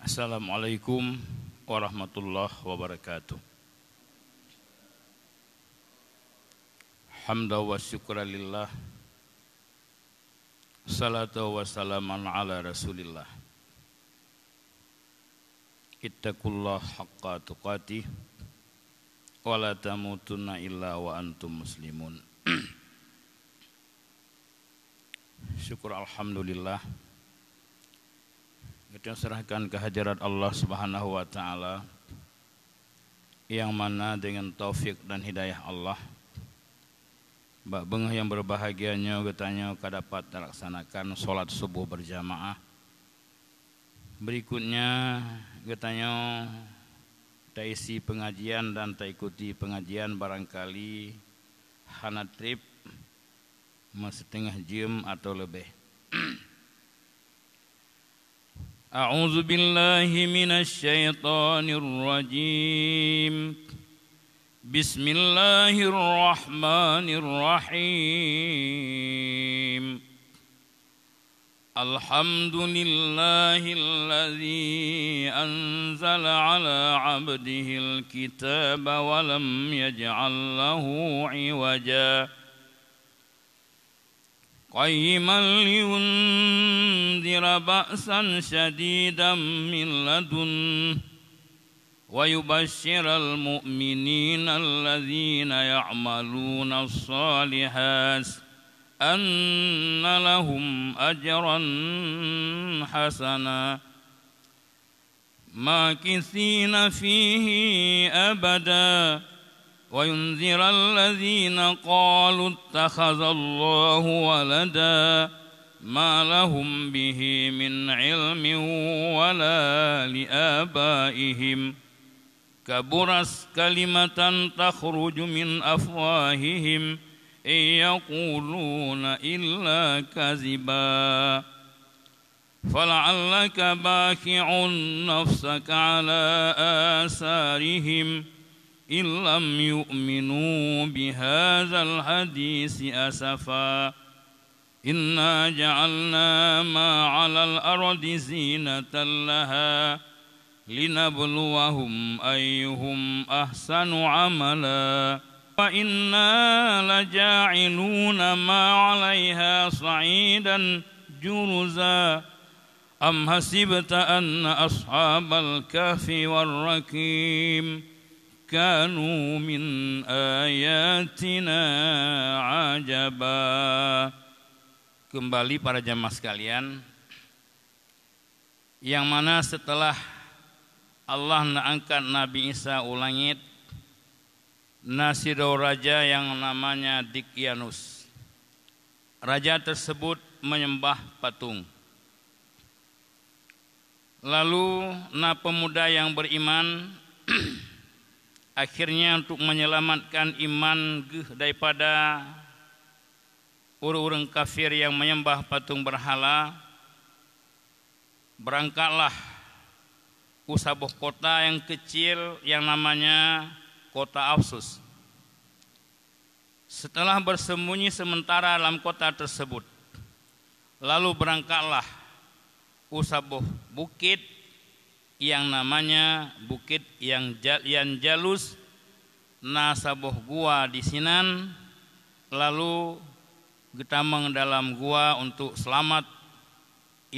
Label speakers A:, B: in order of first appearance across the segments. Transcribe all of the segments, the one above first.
A: Assalamualaikum warahmatullahi wabarakatuh. Hamda wa syukra lillah. Salatu wa salaman ala rasulillah. Ittaqullah haqqa tuqatih wa la tamutunna illa wa antum muslimun. Syukur alhamdulillah. Kita serahkan kehadirat Allah Subhanahu wa taala yang mana dengan taufik dan hidayah Allah Mbak Bengah yang berbahagianya katanya dapat melaksanakan sholat subuh berjamaah. Berikutnya katanya tak isi pengajian dan tak ikuti pengajian barangkali hana trip setengah jam atau lebih. A'udzu billahi minasy syaithanir rajim. Bismillahirrahmanirrahim. Alhamdulillahilladzi anzala ala 'abdihil kitaba wa lam yaj'al lahu 'iwaja. Qayyiman liyundhira ba'san syadidan min ladun wa yubashshiral mu'minina alladzina ya'maluna as-salihat anna lahum ajran hasana makithina fihi abada wa yunziral ladzina qalu ittakhadallahu walada ma lahum bihi min ilmin wala liabaihim kaburas kalimatan takhruju min afwahihim yaquluna illa kaziba fala'allaka baki'un nafsaka ala asarihim illam yu'minu bihadzal hadisi asafa inna ja'alna ma 'alal ardi zinatan laha linabluwahum ayyuhum ahsanu amala wa inna laja'iluna ma 'alaiha sa'idan juruza am hasibta anna ashabal kahfi war-rakim kanu min ayatina ajaba. Kembali para jamaah sekalian, yang mana setelah Allah mengangkat Nabi Isa ulangit, nasido raja yang namanya Dikyanus. Raja tersebut menyembah patung. Lalu pemuda yang beriman akhirnya untuk menyelamatkan iman daripada orang-orang kafir yang menyembah patung berhala, berangkatlah ke sebuah kota yang kecil yang namanya kota Afsus. Setelah bersembunyi sementara dalam kota tersebut, lalu berangkatlah ke sebuah bukit yang namanya bukit yang jalus nasabuh gua di sinan, lalu getamang dalam gua untuk selamat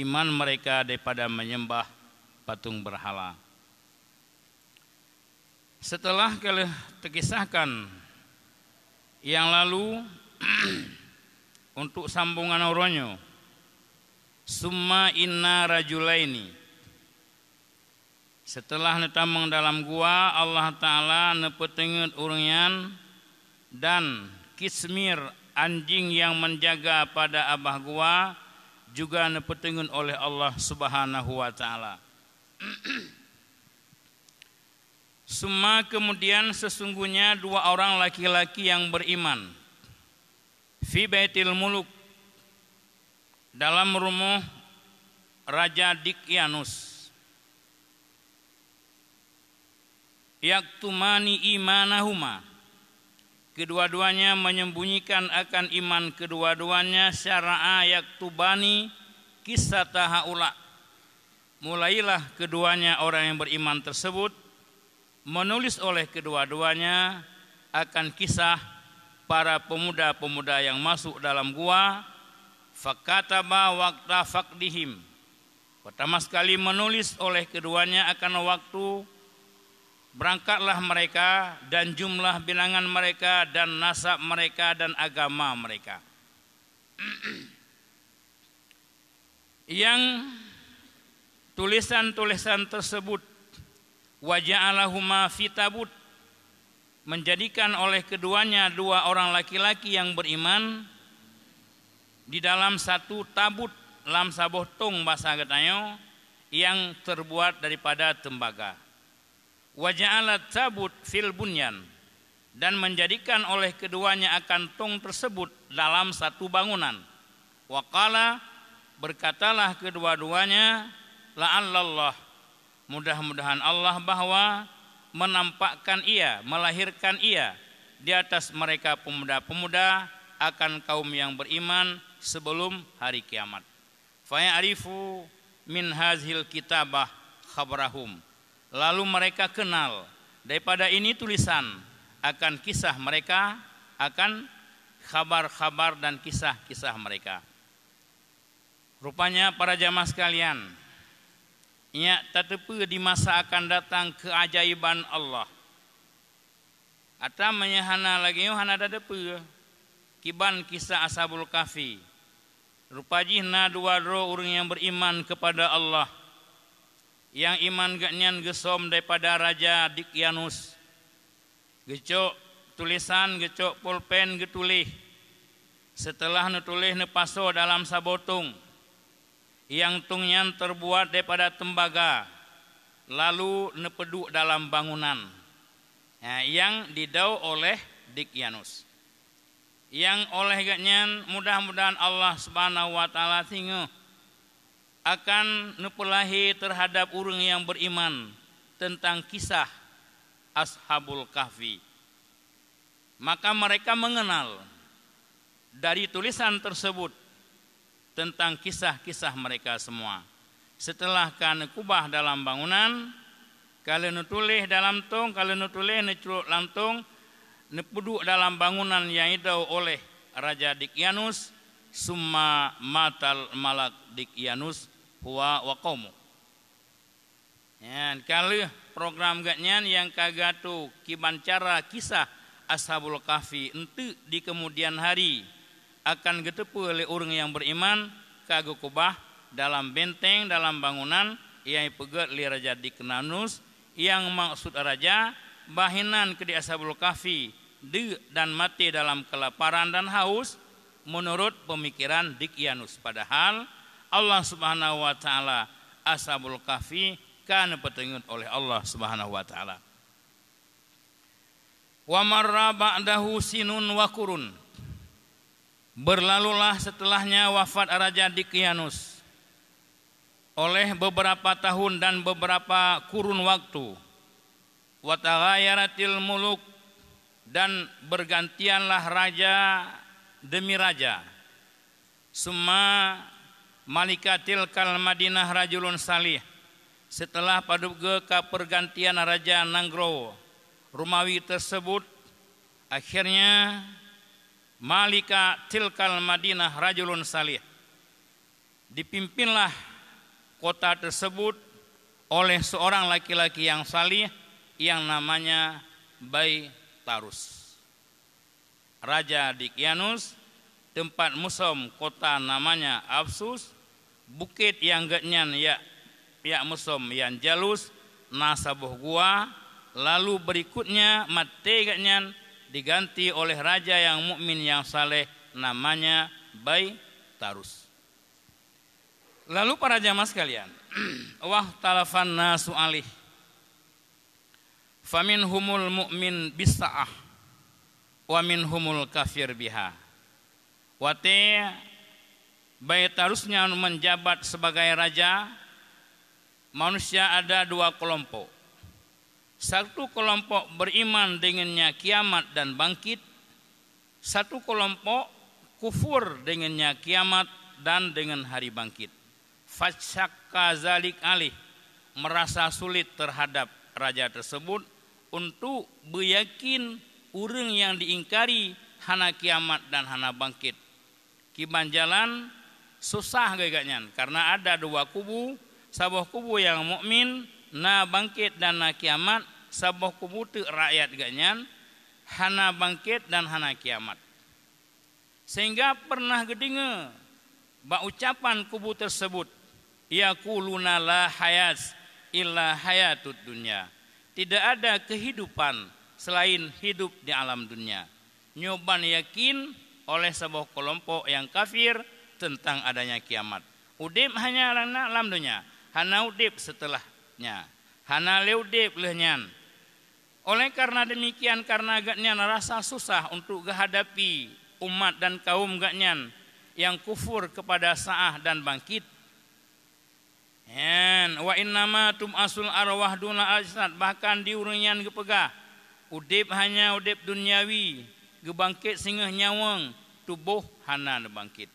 A: iman mereka daripada menyembah patung berhala. Setelah terkisahkan yang lalu untuk sambungan oronyo, summa inna rajulaini. Setelah netamang dalam gua, Allah Ta'ala nepetenget uringan dan kismir anjing yang menjaga pada abah gua juga nepetenget oleh Allah Subhanahu wa Ta'ala. Summa kemudian sesungguhnya dua orang laki-laki yang beriman fi baitil muluk dalam rumah Raja Dikyanus yaktumani imanahuma, kedua-duanya menyembunyikan akan iman kedua-duanya, syara'a yaktubani kisah haula, mulailah keduanya orang yang beriman tersebut menulis oleh kedua-duanya akan kisah para pemuda-pemuda yang masuk dalam gua. Fakataba waqta faqdihim, pertama sekali menulis oleh keduanya akan waktu berangkatlah mereka dan jumlah bilangan mereka dan nasab mereka dan agama mereka. Yang tulisan-tulisan tersebut waja'alahuma fi tabut, menjadikan oleh keduanya dua orang laki-laki yang beriman di dalam satu tabut, lam saboh tung bahasa Getayo, yang terbuat daripada tembaga. Waja'alat tabut fil bunyan, dan menjadikan oleh keduanya akan tung tersebut dalam satu bangunan. Waqala, berkatalah kedua-duanya, la'allallah, mudah-mudahan Allah bahwa menampakkan ia, melahirkan ia di atas mereka pemuda-pemuda akan kaum yang beriman sebelum hari kiamat. Faya'rifu min hazhil kitabah khabarahum, lalu mereka kenal daripada ini tulisan akan kisah mereka, akan kabar-kabar dan kisah-kisah mereka. Rupanya para jamaah sekalian, ia tatepe di masa akan datang keajaiban Allah. Ata menyahana lagi hana tatepe kiban kisah Ashabul Kahfi. Rupajihna dua orang yang beriman kepada Allah, yang iman gaknyan gesom daripada Raja Dikyanus. Gecok tulisan, gecok pulpen getulih. Setelah netulih nepaso dalam sabotung, yang tungnya terbuat daripada tembaga, lalu nepeduk dalam bangunan, yang didau oleh Dikyanus. Yang oleh gaknyan mudah-mudahan Allah Subhanahu wa taala tinggal akan nepelahi terhadap orang yang beriman tentang kisah Ashabul Kahfi. Maka mereka mengenal dari tulisan tersebut tentang kisah-kisah mereka semua. Setelah kan kubah dalam bangunan, kalau nutulih dalam tong, kalau nutulih neculuk lantung, nepeduk dalam bangunan yang idau oleh Raja Dikyanus, summa matal malak Dikyanus huwa wa qaumu. Ya, kalau program gaknyan yang kagatu kibancara kisah Ashabul Kahfi ente di kemudian hari akan getepu oleh orang yang beriman kagu kubah dalam benteng, dalam bangunan yang pegat li Raja Dikyanus, yang maksud raja bahinan ke di Ashabul Kahfi dan mati dalam kelaparan dan haus menurut pemikiran Dikyanus. Padahal Allah Subhanahu wa taala Ashabul Kahfi kan petunjuk oleh Allah Subhanahu wa taala. Wa marra ba'dahu sinun wa qurun, berlalulah setelahnya wafat Raja Dikyanus oleh beberapa tahun dan beberapa kurun waktu. Wa taghayaratil muluk, dan bergantianlah raja demi raja. Summa malikatil kal Madinah rajulun salih, setelah paduga ke pergantian Raja Nanggro Romawi tersebut, akhirnya malika tilkal Madinah rajulun salih, dipimpinlah kota tersebut oleh seorang laki-laki yang salih yang namanya Baitarus. Raja Dikyanus, tempat musom kota namanya Absus, bukit yang gaknyan ya musom yang jalus nasabuh gua, lalu berikutnya mate gaknyan diganti oleh raja yang mukmin yang saleh namanya Baitarus. Lalu para jamaah sekalian, wah talafan nasu alih, faminhumul mu'min bisa'ah wa minhumul kafir biha. Wate Baitarusnya menjabat sebagai raja. Manusia ada dua kelompok. Satu kelompok beriman dengannya kiamat dan bangkit. Satu kelompok kufur dengannya kiamat dan dengan hari bangkit. Fasyakka zalik alih, merasa sulit terhadap raja tersebut untuk beyakin urang yang diingkari hana kiamat dan hana bangkit. Kiban jalan susah gaganyan karena ada dua kubu, sabuh kubu yang mukmin na bangkit dan na kiamat, sabuh kubu teu rakyat ganyan hana bangkit dan hana kiamat. Sehingga pernah gedinge ba ucapan kubu tersebut, yaquluna la hayat illa hayatud dunya. Tidak ada kehidupan selain hidup di alam dunia. Nyoban yakin oleh sebuah kelompok yang kafir tentang adanya kiamat. Udip hanya alam dunia, hana udip setelahnya, hana leudip lehnyan. Oleh karena demikian, karena agaknya rasa susah untuk menghadapi umat dan kaum gaknyan yang kufur kepada sa'ah dan bangkit. Wa innama tum'asul arwah duna ajsad, bahkan diurunyan gepegah udip hanya udip duniawi, gebangkit singeh nyawang, tubuh hana bangkit.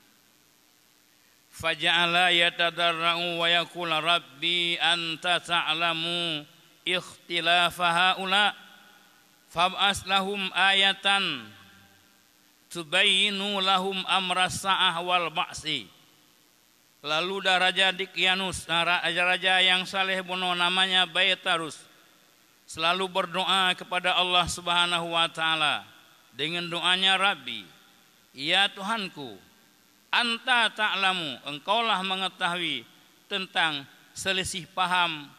A: Faja'ala yatadarra'u wa yaqul rabbi anta ta'lamu ikhtilafa haula fab'as lahum ayatan tubayyinu lahum amra sa'ah wal ba'si. Lalu dah Raja Dikyanus, raja yang saleh bunuh namanya Bayatarus, selalu berdoa kepada Allah Subhanahu wa taala dengan doanya, Rabbi, ya Tuhanku, anta ta'lamu, engkaulah mengetahui tentang selisih paham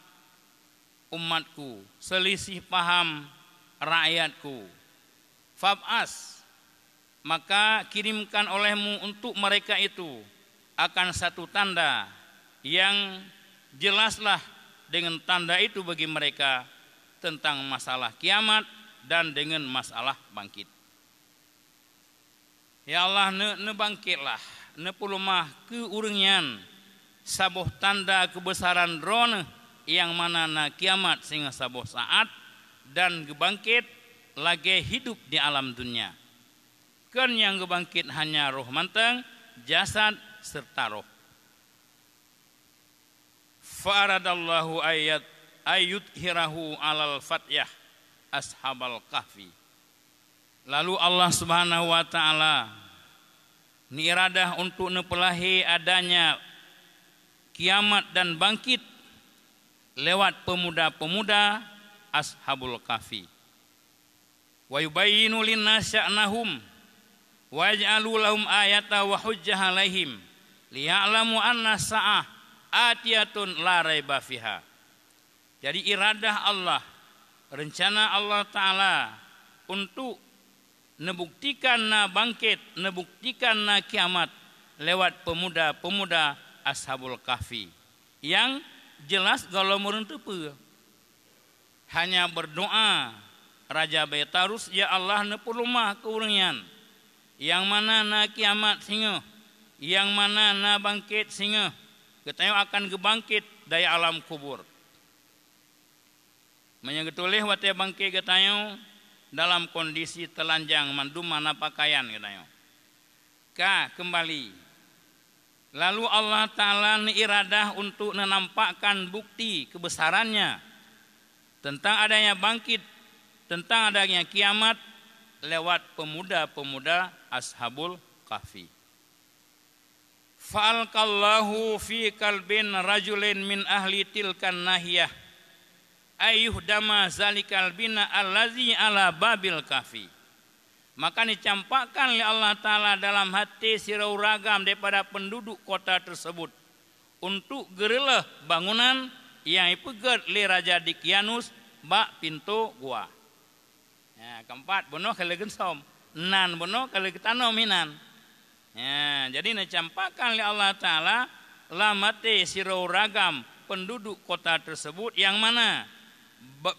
A: umatku, selisih paham rakyatku. Fab'as, maka kirimkan olehmu untuk mereka itu akan satu tanda yang jelaslah dengan tanda itu bagi mereka tentang masalah kiamat dan dengan masalah bangkit. Ya Allah, ne bangkitlah, ne pulumah ke urangyan sabuh tanda kebesaran drone yang mana na kiamat sehingga sabuh saat dan gebangkit lagi hidup di alam dunia. Kan yang gebangkit hanya roh manteng, jasad serta roh. Fa'aradallahu ayat hirahu alal fatyah ashabal kahfi. Lalu Allah Subhanahu wa taala ni iradah untuk nepelahi adanya kiamat dan bangkit lewat pemuda-pemuda ashabul kahfi. Wa yubayyinu linnas sya'nahum wa yaj'alu lahum ayata wa hujjah alaihim liya'lamu anna sa'ah atiyatun la raiba fiha. Jadi iradah Allah, rencana Allah Ta'ala untuk nebuktikan na bangkit, nebuktikan na kiamat lewat pemuda-pemuda ashabul kahfi yang jelas kalau meruntup hanya berdoa Raja Bayatarus, ya Allah nepulumah keurungan yang mana na kiamat singa, yang mana na bangkit singa, ketayo akan gebangkit dari alam kubur. Menyegetulih wate bangkit ketayo dalam kondisi telanjang mandum mana pakaian ketayo. Kembali. Lalu Allah Ta'ala iradah untuk menampakkan bukti kebesarannya tentang adanya bangkit, tentang adanya kiamat lewat pemuda-pemuda ashabul kahfi. Fa'alqallahu fi kalbin rajulin min ahli tilkan nahiyah ayyuhdama zalikal bina allazi ala babil kahfi. Maka dicampakkan oleh Allah Ta'ala dalam hati sirau ragam daripada penduduk kota tersebut untuk gerelah bangunan yang ipegat oleh Raja Dikyanus bak pintu gua. Ya, keempat bono kalau gensom, nan bono kalau kita nominan. Ya, jadi dicampakkan oleh Allah Ta'ala lamate sirau ragam penduduk kota tersebut yang mana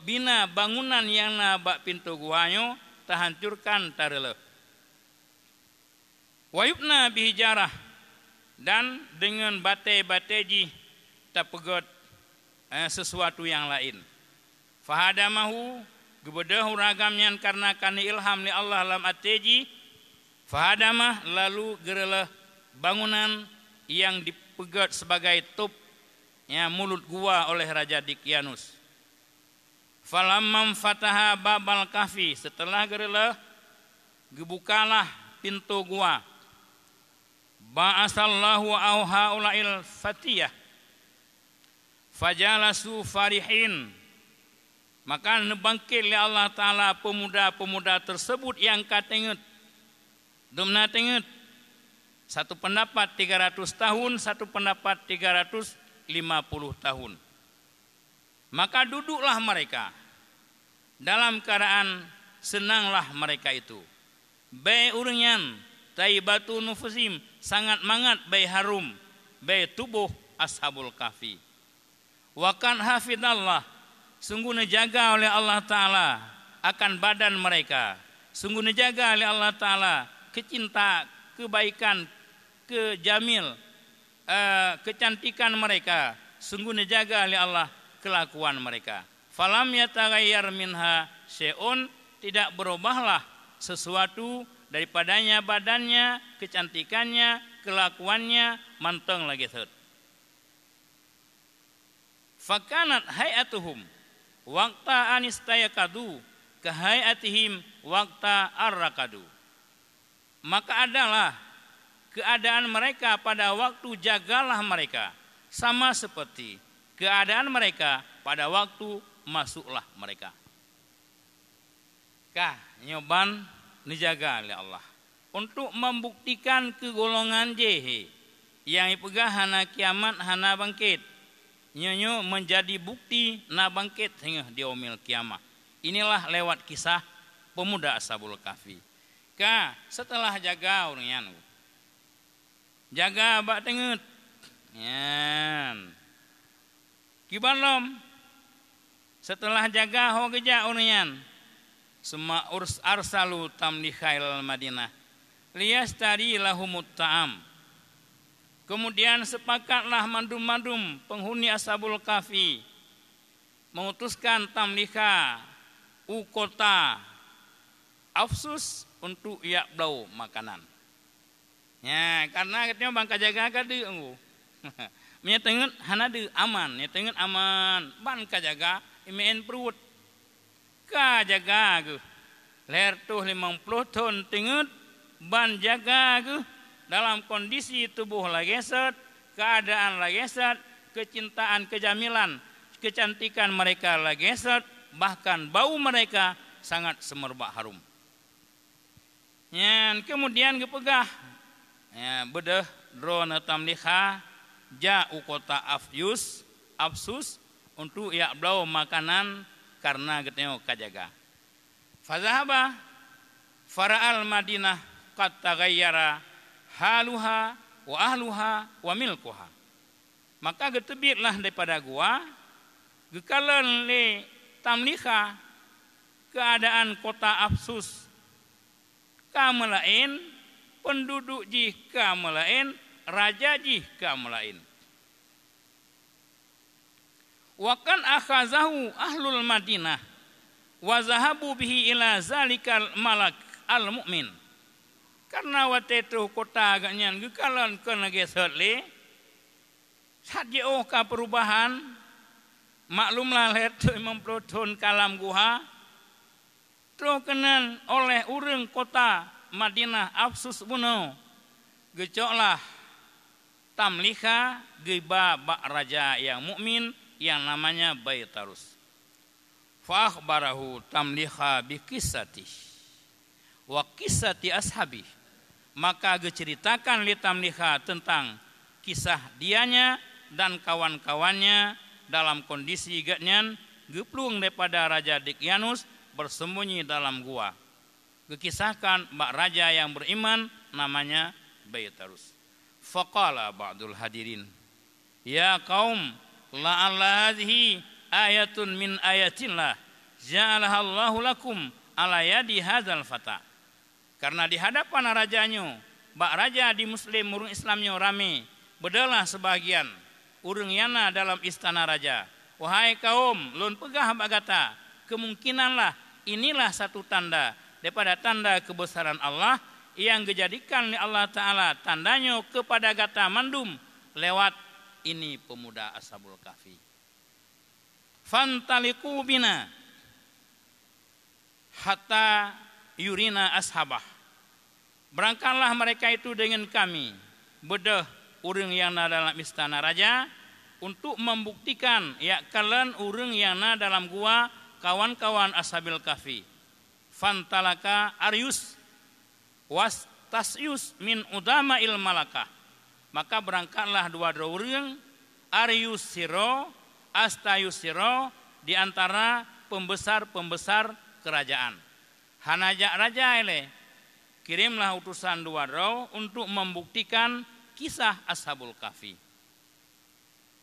A: bina bangunan yang na bak pintu guanyo tahancurkan tareleh. Wayubna bihijarah, dan dengan bate-bateji tapegot sesuatu yang lain. Fahadamahu gebedahu ragamnya karena kani ilham li Allah lam ateji. Fahadamah lalu gerelah bangunan yang dipegat sebagai tup mulut gua oleh Raja Dikyanus. Falamman fataha babal kahfi, setelah gerela gebukalah pintu gua. Ba'asallahu auhaulail fatiyah fajalasu farihin, maka nebangkit oleh Allah Ta'ala pemuda-pemuda tersebut yang katenget domna tenget. Satu pendapat 300 tahun, satu pendapat 350 tahun. Maka duduklah mereka, dalam keadaan senanglah mereka itu. Bai uringan, taibatu nufusim, sangat mangat bai harum, bai tubuh ashabul kahfi. Wakan hafidallah, sungguh dijaga oleh Allah Ta'ala akan badan mereka. Sungguh dijaga oleh Allah Ta'ala kecinta, kebaikan, kejamil, kecantikan mereka. Sungguh dijaga oleh Allah kelakuan mereka. Falam yataghayyar minha syai'un, tidak berubahlah sesuatu daripadanya badannya, kecantikannya, kelakuannya, manteng lagi thot. Fakanat hayatuhum waqta anistayakadu kahayatihim waqta arrakadu. Maka adalah keadaan mereka pada waktu jagalah mereka, sama seperti keadaan mereka pada waktu masuklah mereka. Nyoban dijaga oleh Allah untuk membuktikan kegolongan jehe yang ipegah hana kiamat hana bangkit. Nyonyo menjadi bukti na bangkit hingga di yaumil kiamah. Inilah lewat kisah pemuda Ashabul Kahfi. Setelah jaga orangnya, jaga bak tenget, kibalom. Setelah jaga ho geja orangnya, semua arsalu tamlikhail Madinah, liyastari lahumut ta'am. Kemudian sepakatlah mandum-mandum penghuni Ashabul Kahfi mengutuskan tamliha kota afsus untuk yakblau makanan. Karena katanya bangka jaga kade enggu. Menyetenget hana de aman, nyetenget aman, bangka jaga imein perut. Ka jaga ge. Ler tuh 50 ton tenget ban jaga ge. Dalam kondisi tubuh lageset, keadaan lageset, kecintaan, kejamilan, kecantikan mereka lageset, bahkan bau mereka sangat semerbak harum. Kemudian kepegah, bedeh drone tamliha ja'u kota afsus untuk yakblau makanan karena geteo kajaga. Fazahaba fara'al Madinah qad taghayyara haluha wa ahluha wa milkuha. Maka getebitlah daripada gua gekalan le tamliha keadaan kota afsus kamelain, penduduk jih kamelain, raja jih kamelain. Wa kan akhazahu ahlul Madinah wa zahabu bihi ila zalikal malak al mu'min. Karena waktu itu kota agaknya gekalan kena geser le, sadjeo ka perubahan, maklumlah letu 50 ton kalam guha, terus kenan oleh urang kota Madinah afsus buno, gecoklah tamliha geba bak raja yang mukmin yang namanya Baitarus. Fa akhbarahu tamliha bi qissati wa qissati ashabi. Maka diceritakan li tamliha tentang kisah dianya dan kawan-kawannya dalam kondisi gatnyan geplung daripada Raja Dikyanus bersembunyi dalam gua. Dikisahkan bak raja yang beriman namanya Baitarus. Faqala ba'dul hadirin, ya qaum la'alla hadhihi ayatun min ayatillah ja'alaha Allahu lakum ala yadi hadzal fata. Karena di hadapan rajanya, bak raja di muslim urang Islamnya rame, bedalah sebagian urang yana dalam istana raja. Wahai kaum, lun pegah bagata, kemungkinanlah inilah satu tanda daripada tanda kebesaran Allah yang dijadikan oleh Allah Ta'ala tandanya kepada gata mandum lewat ini pemuda Ashabul Kahfi. Fantaliqu bina hatta yurina ashabah. Berangkatlah mereka itu dengan kami, bedah urang yang na dalam istana raja, untuk membuktikan ya kalian urang yang na dalam gua kawan-kawan Ashabil Kahfi. Fantalaka Aryus was tasyus min udama il malakah. Maka berangkatlah dua urang, Aryus siro, Astayus siro, di antara pembesar-pembesar kerajaan. Hanajak raja ele, kirimlah utusan dua roh untuk membuktikan kisah Ashabul Kahfi.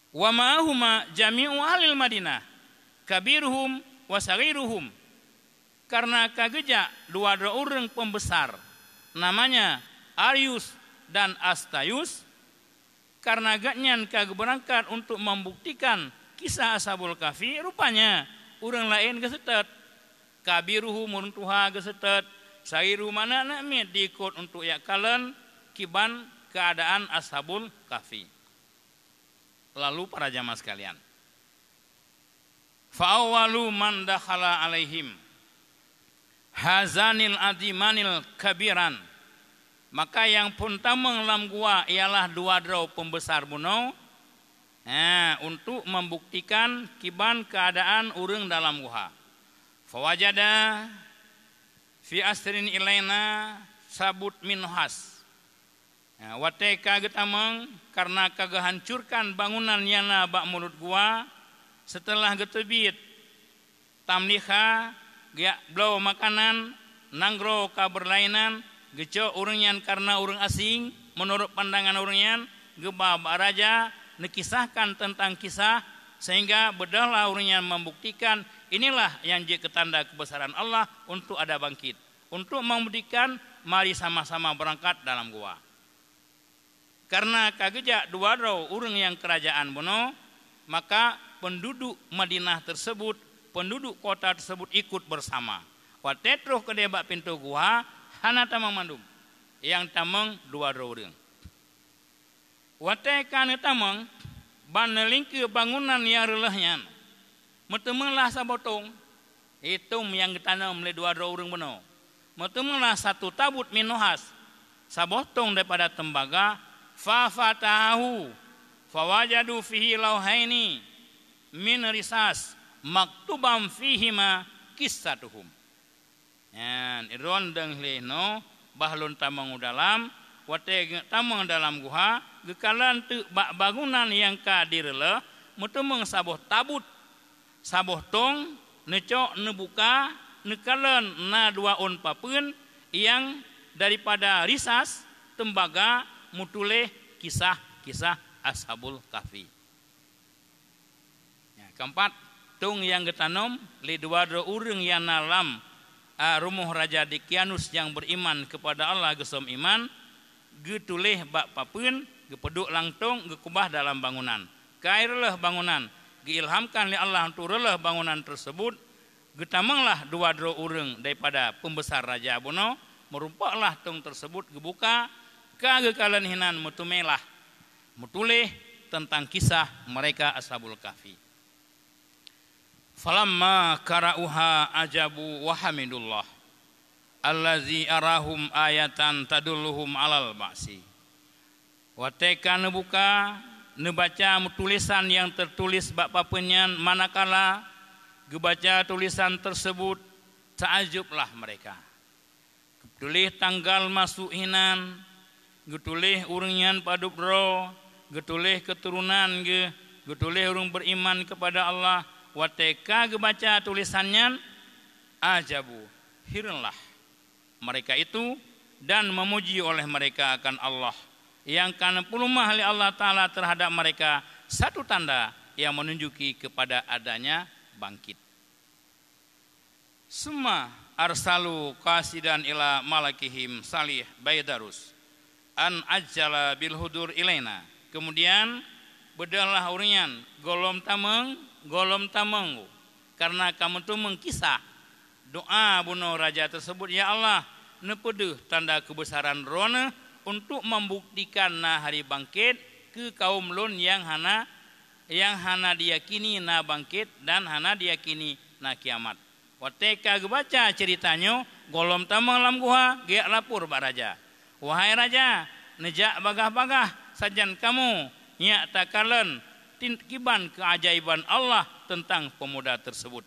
A: Wa ma'ahuma jami'u ahlil Madinah, kabiruhum wa saghiruhum. Karena kagejak dua orang pembesar, namanya Aryus dan Astayus, karena agaknya kagak berangkat untuk membuktikan kisah Ashabul Kahfi, rupanya orang lain gesetet. Kabiruhum urang tuha gesetet, sairu mana nami diikut untuk ya kalian kiban keadaan Ashabul Kahfi. Lalu para jamaah sekalian, fa'awalu man dakhala alaihim hazanil adimanil kabiran. Maka yang pun tameng lam gua ialah dua draw pembesar buno, untuk membuktikan kiban keadaan urang dalam gua. Fawajada fi asrin ilaina sabut minhas. Wate kaget amang karena kagak hancurkan bangunan yana bak mulut gua setelah getebit tamliha gak blow makanan nanggro kaberlainan geco urangnya karena urang asing menurut pandangan urangnya gebab raja nekisahkan tentang kisah sehingga bedahlah urangnya membuktikan inilah yang jadi ketanda kebesaran Allah untuk ada bangkit, untuk membuktikan mari sama-sama berangkat dalam gua. Karena kagejak dua roh urang yang kerajaan bono, maka penduduk Madinah tersebut, penduduk kota tersebut ikut bersama. Watetruh ke debak pintu gua, hana tamang mandum, yang tamang dua roh urang. Watekan tamang baneling ke bangunan yang relahnya. Metemenlah sabotong, itu yang ditanam oleh dua orang benar. Metemenlah satu tabut minuhas, sabotong daripada tembaga, fafatahu, fawajadu fihi lauhaini min risas, maktubam fihima kisatuhum. Yan, iron deng lehno, bahlun tamang dalam, wate tamang dalam guha, gekalan tu bangunan yang kadirlah, metemeng saboh tabut. Saboh tong necok nebuka nekalan na dua on papun yang daripada risas tembaga mutuleh kisah-kisah Ashabul Kahfi. Ya, keempat, tung yang getanom li dua urang yang nalam rumuh Raja Dikianus yang beriman kepada Allah gesom iman getuleh bak papun gepeduk langtung gekubah dalam bangunan. Kairlah bangunan diilhamkan oleh Allah untuk relah bangunan tersebut, getamanglah dua orang daripada pembesar raja bono, merupalah tong tersebut gebuka kagekalan hinan mutumelah mutuleh tentang kisah mereka Ashabul Kahfi. Falamma qara'uha ajabu wa hamidullah allazi arahum ayatan tadulluhum alal ba'si. Wateka nebuka nebaca tulisan yang tertulis bak papenyan, manakala gebaca tulisan tersebut taajublah mereka. Getulih tanggal masuk hinan, getulih urangnya paduk roh, getulih keturunan getulih urang beriman kepada Allah. Wateka gebaca tulisannya ajabu, hiranlah mereka itu dan memuji oleh mereka akan Allah. Yang karena pulumah oleh Allah Ta'ala terhadap mereka satu tanda yang menunjuki kepada adanya bangkit. Summa arsalu qasidan ila malakihim salih baydarus an ajjala bil hudur ilaina. Kemudian bedalah uringan golom tameng karena kamu tu mengkisah doa bunuh raja tersebut, ya Allah nepedeh tanda kebesaran rona untuk membuktikan nah hari bangkit ke kaum lun yang hana diyakini na bangkit dan hana diyakini na kiamat. Wateka baca ceritanya golom tamang lam guha ge lapur ba raja. Wahai raja, nejak bagah-bagah sajan kamu nya takalen tinkiban keajaiban Allah tentang pemuda tersebut.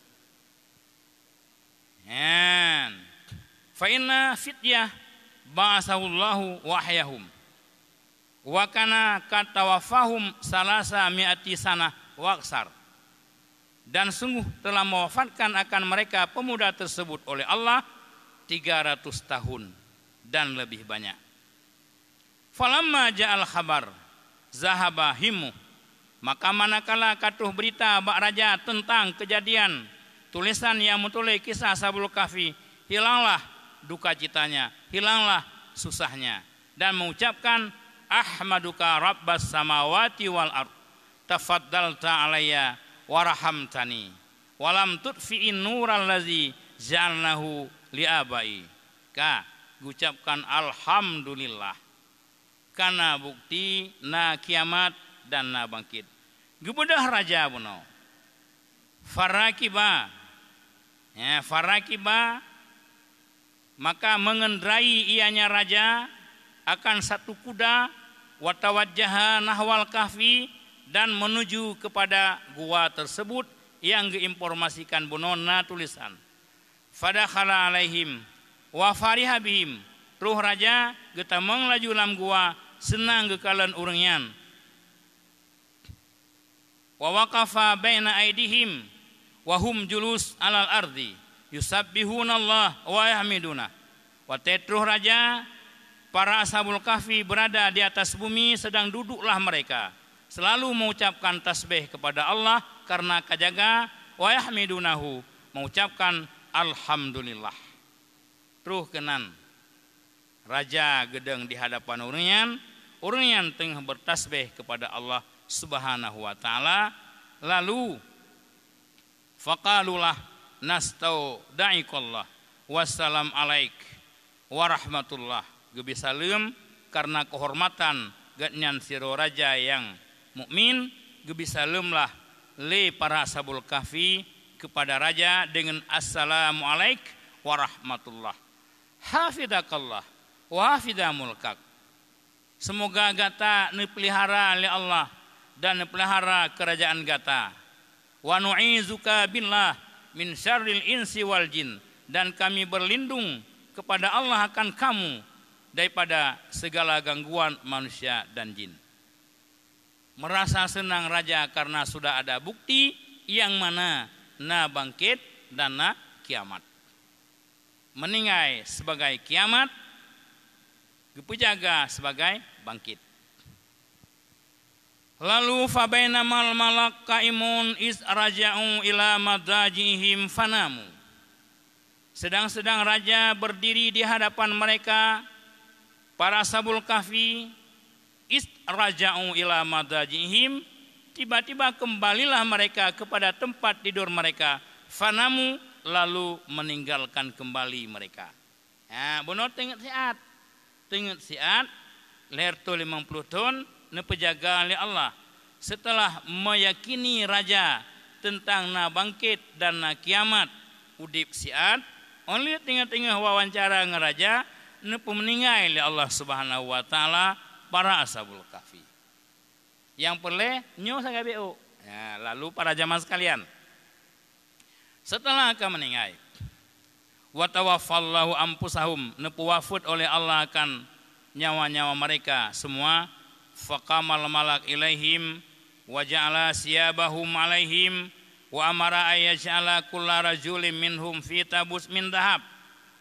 A: Fa inna fityah ba'asahullahu wahyahum wa kana katawafahum salasa mi'ati sanah waksar. Dan sungguh telah mewafatkan akan mereka pemuda tersebut oleh Allah 300 tahun dan lebih banyak. Falamma ja'al khabar zahaba himmu, maka manakala katuh berita bak raja tentang kejadian tulisan yang menulis kisah Ashabul Kahfi, hilanglah duka citanya, hilanglah susahnya, dan mengucapkan ahmaduka rabbas samawati wal ard tafaddalta alayya warahamtani walam tudfi'in nural ladzi ja'alnahu liabai. Ucapkan alhamdulillah karena bukti na kiamat dan na bangkit. Gebedah raja buno farakiba maka mengendarai ianya raja akan satu kuda, watawajjaha nahwal kahfi, dan menuju kepada gua tersebut yang diinformasikan bunona tulisan. Fadakhala alaihim wa fariha bihim, ruh raja getamang laju lam gua senang gekalan urangyan. Wa waqafa baina aidihim wa hum julus alal ardi yusabbihunallah wa yahmiduna. Wa tetruh raja, para Ashabul Kahfi berada di atas bumi, sedang duduklah mereka selalu mengucapkan tasbih kepada Allah karena kajaga, wa yahmidunahu, mengucapkan alhamdulillah. Truh kenan raja gedeng di hadapan urunyan tengah bertasbih kepada Allah Subhanahu wa taala. Lalu faqalulah nastau da'ikallah wassalam alaik warahmatullah. Gebi salam karena kehormatan gatnyan siro raja yang mukmin, gebi salamlah le para Ashabul Kahfi kepada raja dengan assalamu alaik warahmatullah. Hafidakallah wa hafidha mulkak. Semoga gata nepelihara oleh Allah dan nepelihara kerajaan gata. Wa nu'izuka billah min syarril insi wal jin, dan kami berlindung kepada Allah akan kamu daripada segala gangguan manusia dan jin. Merasa senang raja karena sudah ada bukti yang mana na bangkit dan na kiamat. Meninggal sebagai kiamat, gepejaga sebagai bangkit. Lalu fabainamal malak kaimun is raja'u ila madajihim fanamu. Sedang-sedang raja berdiri di hadapan mereka, para Ashabul Kahfi raja'u ila madajihim, tiba-tiba kembalilah mereka kepada tempat tidur mereka, fanamu, lalu meninggalkan kembali mereka. Benar tengok siat leher tu 50 tahun nepejaga oleh Allah. Setelah meyakini raja tentang na bangkit dan na kiamat, udip siat oleh tengah-tengah wawancara ngeraja nepu meninggal oleh Allah Subhanahu wa taala para Ashabul Kahfi. Yang perle nyo saga BO. Lalu para jamaah sekalian, setelah akan meninggal, wa tawaffallahu ampusahum, nepu wafat oleh Allah akan nyawa-nyawa mereka semua. Faqamal malak ilaihim wa ja'ala siyabahum alaihim wa amara ayyaj'ala kulla rajulin minhum fi tabus min dahab.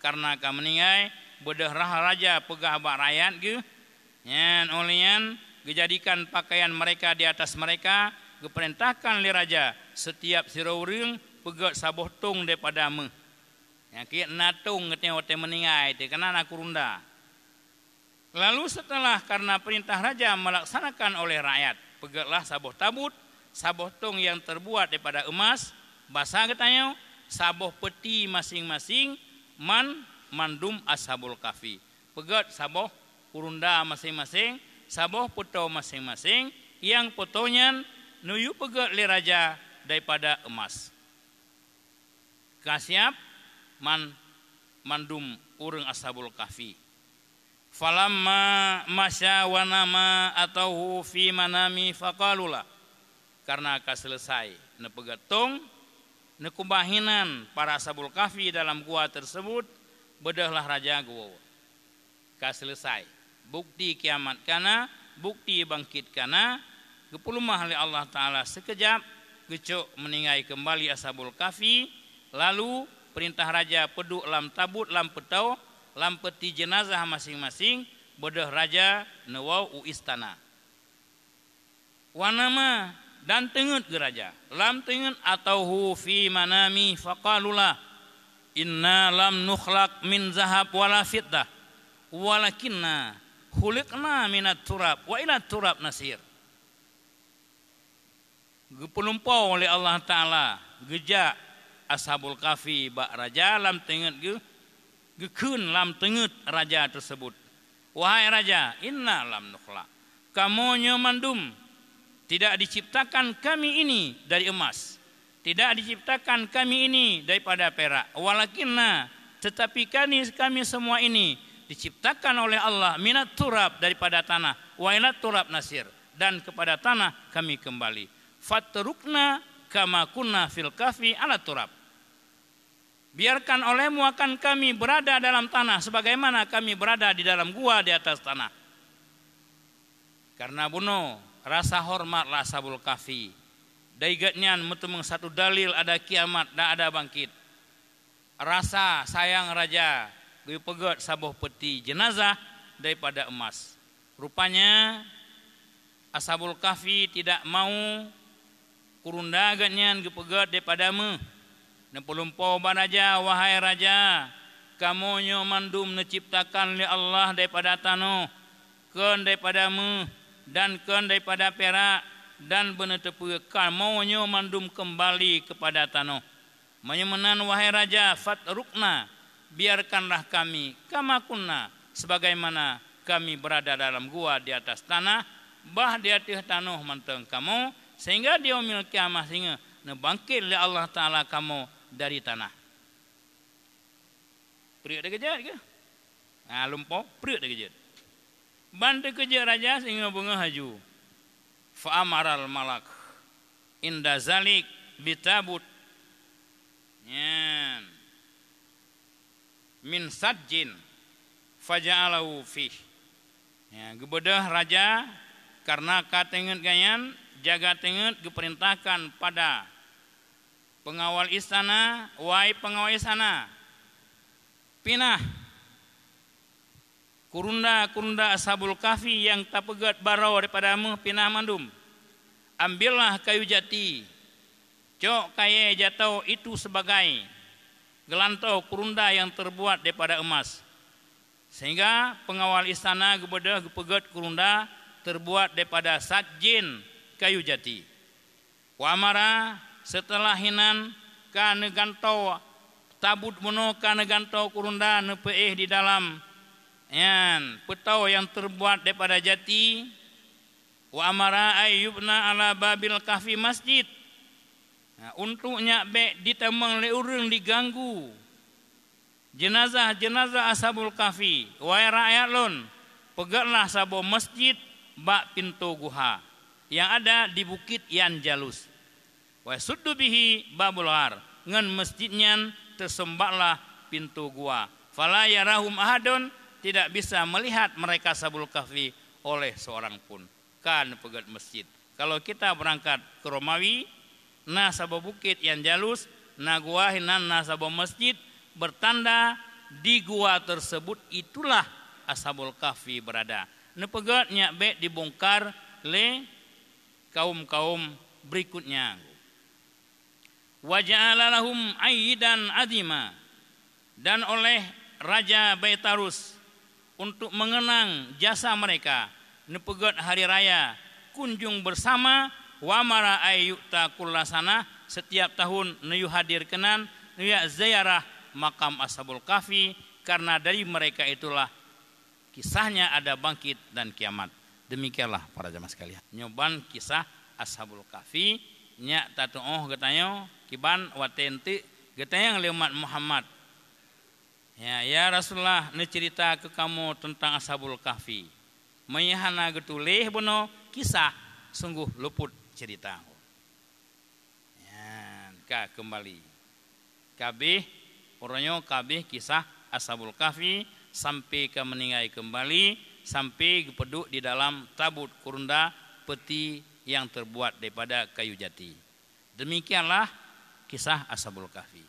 A: Karena akan meninggal, bedah raja pegah bak rakyat ge nyan olian dijadikan pakaian mereka di atas mereka, geperintahkan li raja setiap siraureung pegat saboh tung daripada me. Yang kieu natung ngeteu te meninggal teh kana na kurunda. Lalu setelah karena perintah raja melaksanakan oleh rakyat, pegatlah saboh tabut, saboh tung yang terbuat daripada emas, bahasa katanya saboh peti masing-masing mandum Ashabul Kahfi. Pegat saboh kurunda masing-masing, saboh putau masing-masing, yang potonyan nuyu pegat li raja daripada emas. Kasiap mandum urang ashabul kahfi. Falamma masya wa nama atauhu fi manami faqalula. Karena selesai nepegatong nekubahinan para ashabul kahfi dalam gua tersebut, bedahlah raja gua. Selesai. Bukti kiamat kana, bukti bangkit kana, gepulumah oleh Allah Ta'ala sekejap, gecok meninggai kembali ashabul kahfi, lalu perintah raja peduk lam tabut lam petau, lam peti jenazah masing-masing, bedah raja nawau u istana. Wanama dan tengut ke raja, lam tengut atau hu fi manami faqalula inna lam nukhlaq min zahab wala fiddah walakinna khuliqna minat turab wa ila turab nasir. Gepelumpau oleh Allah Ta'ala gejak ashabul kahfi bak raja lam tengut gekun lam tengut raja tersebut. Wahai raja, inna lam nukhlaq, kamu mandum, tidak diciptakan kami ini dari emas, tidak diciptakan kami ini daripada perak, walakinna, tetapi kami semua ini diciptakan oleh Allah minat turab daripada tanah, wa ila turab nasir, dan kepada tanah kami kembali. Fatrukna kama kunna fil kahfi ala turab. Biarkan olehmu akan kami berada dalam tanah sebagaimana kami berada di dalam gua di atas tanah. Karena buno rasa hormat lah ashabul kahfi. Daigatnyan metemeng satu dalil ada kiamat dan ada bangkit. Rasa sayang raja gue pegat sabuh peti jenazah daripada emas. Rupanya ashabul kahfi tidak mau kurunda agatnyan gue pegat daripada me. Nepelumpau baraja, wahai raja, kamu mandum neciptakan li Allah daripada tanah, ken daripada me, dan ken daripada perak, dan benetepu kamu mandum kembali kepada tanah. Menyemenan wahai raja, fatrukna, biarkanlah kami, kama kunna, sebagaimana kami berada dalam gua di atas tanah, bah di atas tanah manteng kamu, sehingga dia memiliki kiamat sehingga nebangkit li Allah Ta'ala kamu dari tanah. Periuk dah kejat ke? Lumpau, periuk dah kejat. Bantu kejat raja sehingga bunga haju. Fa'amaral malak inda zalik bitabut min sajjin faja'alahu fih. Gebedah raja karena katenget gayan jaga tenget diperintahkan pada pengawal istana, wahai pengawal istana, pinah kurunda ashabul kahfi yang tak pegat barau daripadamu, pinah mandum. Ambillah kayu jati, cok kaya jatau itu sebagai gelantau kurunda yang terbuat daripada emas. Sehingga pengawal istana gebedah gepegat kurunda terbuat daripada sajin kayu jati. Wa amara setelah hinan kana gantau tabut mono kana gantau kurunda nepeih di dalam petau yang terbuat daripada jati. Wa amara ayyubna ala babil kahfi masjid. Untuk nyakbe ditemeng le urang diganggu jenazah ashabul kahfi. Wahai rakyat lon, pegatlah sabo masjid bak pintu guha yang ada di bukit Yan Jalus. Wa suddu bihi babul ghar, ngan masjidnya tersembaklah pintu gua. Fala yarahum ahadun, tidak bisa melihat mereka ashabul kahfi oleh seorang pun. Kan pegat masjid. Kalau kita berangkat ke Romawi, na sabo bukit Yan Jalus, na gua hinan na sabo masjid, bertanda di gua tersebut itulah ashabul kahfi berada. Nepegat nyakbe dibongkar le kaum-kaum berikutnya. Wa ja'ala lahum aidan azima, dan oleh Raja Baitarus untuk mengenang jasa mereka nepegat hari raya kunjung bersama wa mara ayyuta kullasana, setiap tahun neyu hadir kenan neyu ziarah makam ashabul kahfi, karena dari mereka itulah kisahnya ada bangkit dan kiamat. Demikianlah para jamaah sekalian. Nyoban kisah Ashabul Kahfi nya tatuoh getanyo kiban watente getayang leumat Muhammad. Ya Rasulullah ne cerita ke kamu tentang Ashabul Kahfi. Mayahana getuleh bono kisah sungguh luput cerita. Ya, ka kembali. Kabeh oronyo kabeh kisah Ashabul Kahfi sampai ke meninggal kembali sampai gepeduk di dalam tabut kurunda peti yang terbuat daripada kayu jati. Demikianlah kisah Ashabul Kahfi.